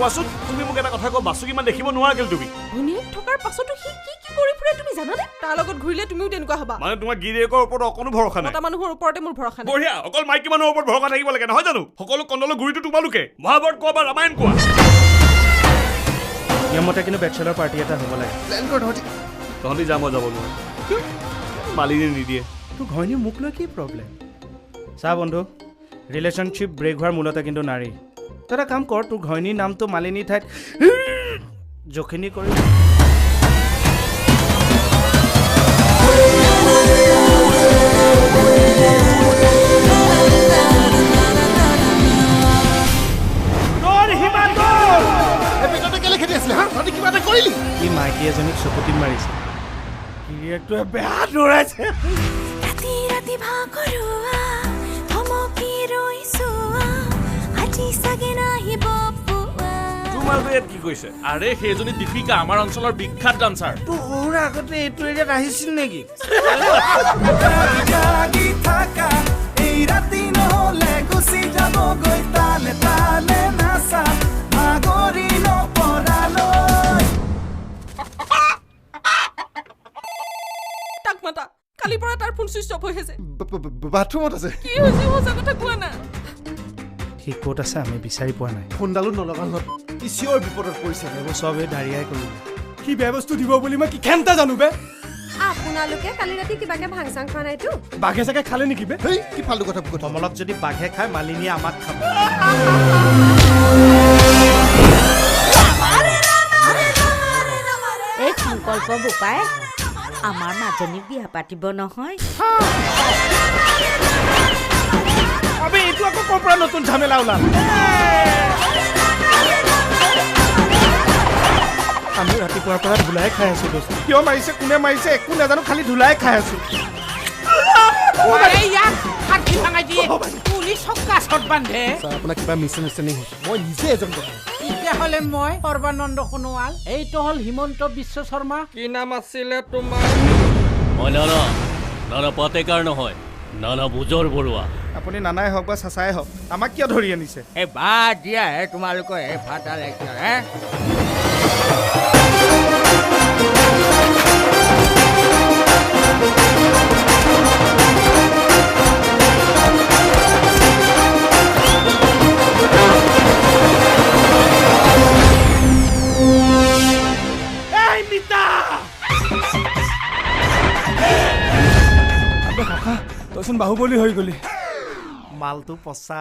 কোৱাচোন তুমি মোক এটা কথা কোৱা বাসু কিমান দেখিব নোৱাৰা কেলে তুমি ভনীয়েক থকাৰ পাছতো সি কি কৰি ফুৰে তুমি জানানে তাৰ লগত ঘূৰিলে তুমিও তেনেকুৱা হবা মানে তোমাৰ গিৰিয়েকৰ ওপৰত অকনো ভৰসা নাই মতা মানুহৰ ওপৰতে মোৰ ভৰসা নাই বঢ়িয়া অকল মাইকী মানুহৰ ওপৰত ভৰসা থাকিব লাগে নহয় জানো সকলো কণ্ডলৰ গুৰিটো তোমালোকে মহাভাৰত কোৱা বা ৰামায়ণ কোৱা নিয়মতে কিন্তু বেচেলৰ পাৰ্টি এটা হ'ব লাগে প্লেন কৰ তহঁতি যা মই যাব নোৱাৰো মালিনী নিদিয়ে তোৰ ঘৈণী মোক লৈ কি প্ৰব্লেম চা বন্ধু ৰিলেশ্যনশ্বিপ ব্ৰেক হোৱাৰ মূলতে কিন্তু নাৰী তই এটা কাম কৰ তোৰ ঘৈণীৰ নামটো মালিনী ঠাইত জখিনি কৰি কি মাইকী এজনীক চকুটি মাৰিছে গিৰিয়েকটোৱে বেয়া দৌৰাইছে ৰাতি ৰাতি ভাগৰুৱা ধমকি ৰৈছোৱা আজি চাগে নাহিব পুৱা তোমালোকে ইয়াত কি কৈছে আৰে সেইজনী দীপিকা আমাৰ অঞ্চলৰ বিখ্যাত ডান্সাৰ তোৰ আগতে এইটো এৰিয়াত আহিছিল নেকি তাক মাতা কালিৰ পৰা তাৰ ফোন চুইচ অফ হৈ আছে বাথৰুমত আছে কি হৈছে সঁচা কথা কোৱা না সি ক'ত আছে আমি বিচাৰি পোৱা নাই ফোনডালো নলগাল চিঞৰ বিপদত পৰিছে এইবোৰ চবেই দাৰিয়াই কৰিলে কি বেয়া বস্তু দিব বুলি মই কি খেমটা জানো বে আপোনালোকে কালি ৰাতি কিবাকে ভাং চাং খোৱা নাইতো বাঘে চাগে খালে নেকি বে হেই কি ফালতু কথা কমলক যদি বাঘে খায় মালিনীয়ে আমাক খাব এই সংকল্প বোপাই আমাৰ মাজনীক বিয়া পাতিব নহয় আবে এইটো আকৌ ক'ৰ পৰা নতুন ঝামেলা ওলাল আমি ৰাতিপুৱাৰ পৰা ধুলাই খাই আছো দোস্ত কিয় মাৰিছে কোনে মাৰিছে একো নাজানো খালি ধুলাই খাই আছো আপোনাক কিবা মিছআণ্ডাৰষ্টেণ্ডিং হৈছে মই নিজে এজন কথা তেতিয়াহ'লে মই সৰ্বানন্দ সোণোৱাল এইটো হ'ল হিমন্ত বিশ্ব শৰ্মা কি নাম আছিলে তোমাৰ মই নানা পাটেকাৰ নহয় নানা বুজৰ বৰুৱা আপুনি নানাই হওক বা চাচাই হওক আমাক কিয় ধৰি আনিছে এই বাদ দিয়া হে তোমালোকৰ এই ফাটা লেকচাৰ হে তইচোন বাহুবলী হৈ গলি মালটো পচা